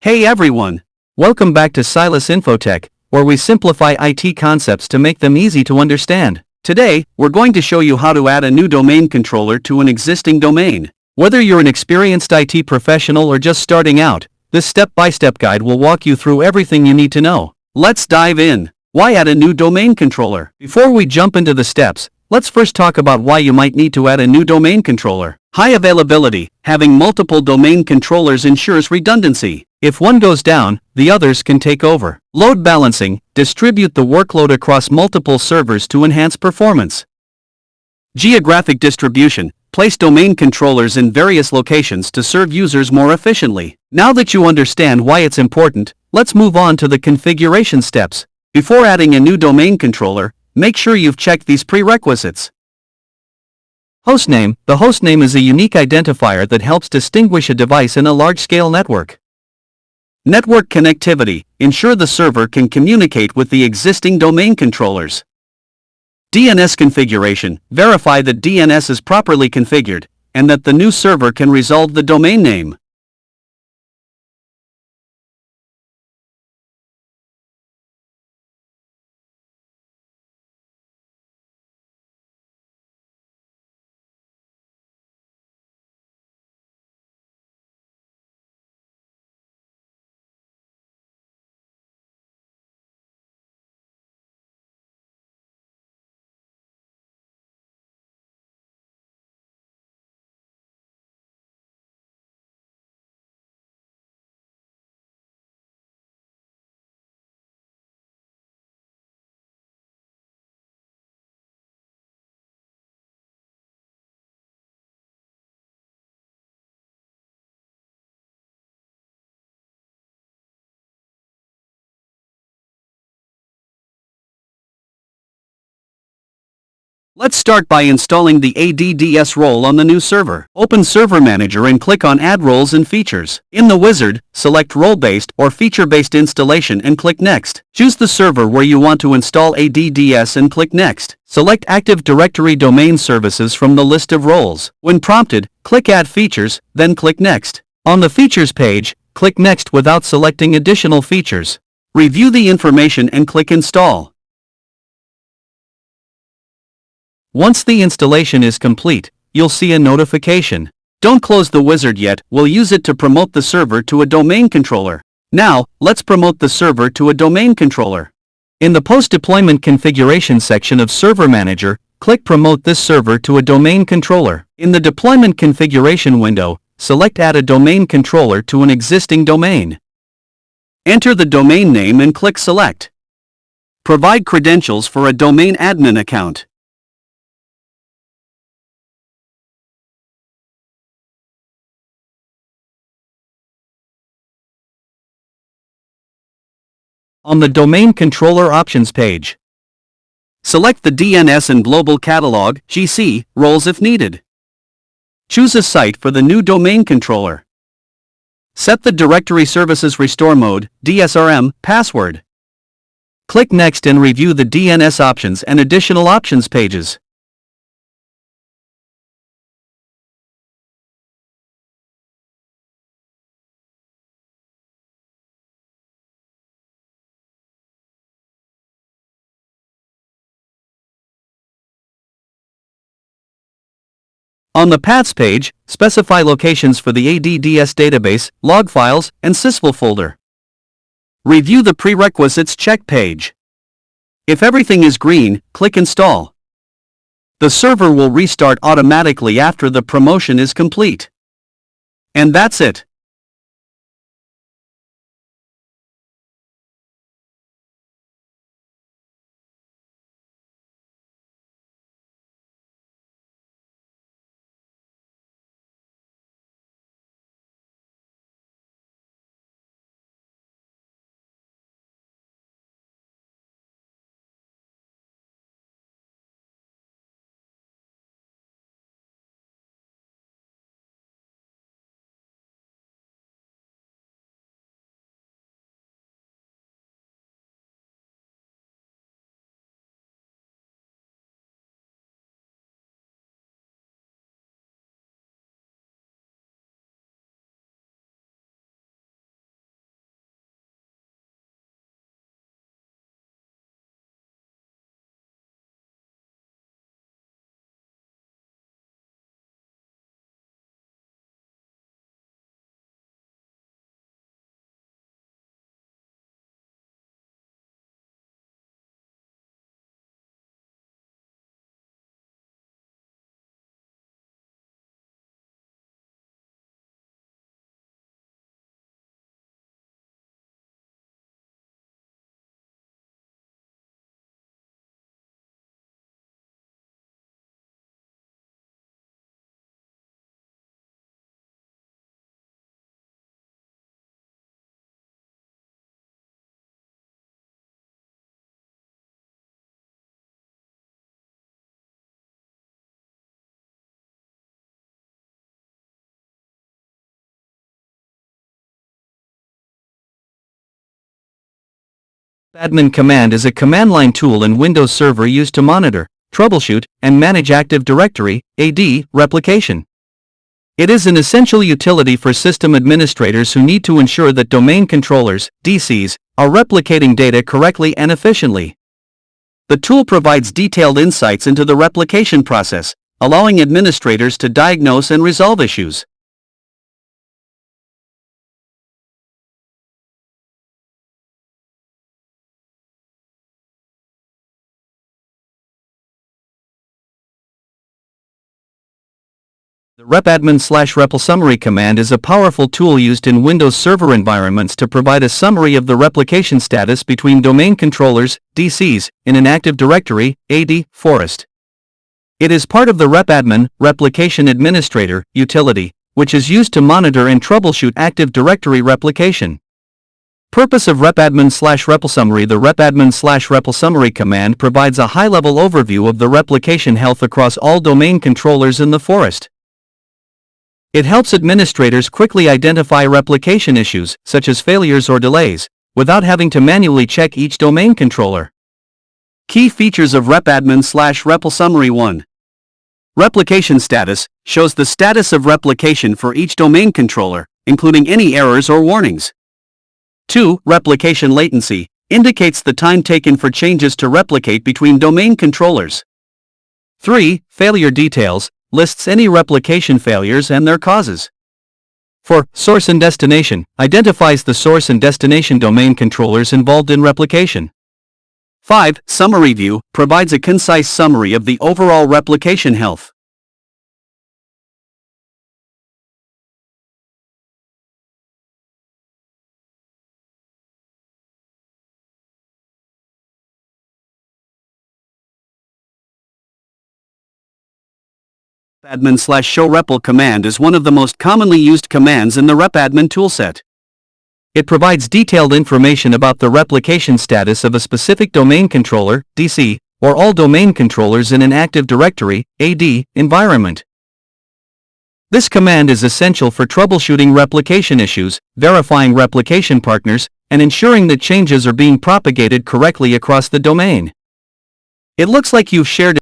Hey everyone! Welcome back to Silas Infotech, where we simplify IT concepts to make them easy to understand. Today, we're going to show you how to add a new domain controller to an existing domain. Whether you're an experienced IT professional or just starting out, this step-by-step guide will walk you through everything you need to know. Let's dive in. Why add a new domain controller? Before we jump into the steps, let's first talk about why you might need to add a new domain controller. High availability. Having multiple domain controllers ensures redundancy. If one goes down, the others can take over. Load balancing. Distribute the workload across multiple servers to enhance performance. Geographic distribution. Place domain controllers in various locations to serve users more efficiently. Now that you understand why it's important, let's move on to the configuration steps. Before adding a new domain controller, make sure you've checked these prerequisites. Hostname. The hostname is a unique identifier that helps distinguish a device in a large-scale network. Network connectivity. Ensure the server can communicate with the existing domain controllers. DNS configuration. Verify that DNS is properly configured, and that the new server can resolve the domain name. Let's start by installing the ADDS role on the new server. Open Server Manager and click on Add Roles and Features. In the wizard, select Role-Based or Feature-Based Installation and click Next. Choose the server where you want to install ADDS and click Next. Select Active Directory Domain Services from the list of roles. When prompted, click Add Features, then click Next. On the Features page, click Next without selecting additional features. Review the information and click Install. Once the installation is complete, you'll see a notification. Don't close the wizard yet, we'll use it to promote the server to a domain controller. Now, let's promote the server to a domain controller. In the post-deployment configuration section of Server Manager, click Promote this server to a domain controller. In the deployment configuration window, select Add a domain controller to an existing domain. Enter the domain name and click Select. Provide credentials for a domain admin account. On the Domain Controller Options page, select the DNS and Global Catalog (GC) roles if needed. Choose a site for the new domain controller. Set the Directory Services Restore Mode (DSRM) password. Click Next and review the DNS options and additional options pages. On the Paths page, specify locations for the ADDS database, log files, and sysfile folder. Review the Prerequisites check page. If everything is green, click Install. The server will restart automatically after the promotion is complete. And that's it. Admin command is a command line tool in Windows Server used to monitor, troubleshoot, and manage Active Directory (AD) replication. It is an essential utility for system administrators who need to ensure that domain controllers (DCs) are replicating data correctly and efficiently. The tool provides detailed insights into the replication process, allowing administrators to diagnose and resolve issues. The repadmin/repl command is a powerful tool used in Windows Server environments to provide a summary of the replication status between domain controllers, DCs, in an Active Directory, AD, forest. It is part of the repadmin, Replication Administrator, utility, which is used to monitor and troubleshoot Active Directory replication. Purpose of repadmin/repl summary. The repadmin/repl summary command provides a high-level overview of the replication health across all domain controllers in the forest. It helps administrators quickly identify replication issues, such as failures or delays, without having to manually check each domain controller. Key features of repadmin/repl summary. 1. Replication status shows the status of replication for each domain controller, including any errors or warnings. 2. Replication latency indicates the time taken for changes to replicate between domain controllers. 3. Failure details lists any replication failures and their causes. 4. Source and destination identifies the source and destination domain controllers involved in replication. 5. Summary view provides a concise summary of the overall replication health. Admin/show-repl command is one of the most commonly used commands in the repadmin toolset. It provides detailed information about the replication status of a specific domain controller, DC, or all domain controllers in an Active Directory, AD, environment. This command is essential for troubleshooting replication issues, verifying replication partners, and ensuring that changes are being propagated correctly across the domain. It looks like you've shared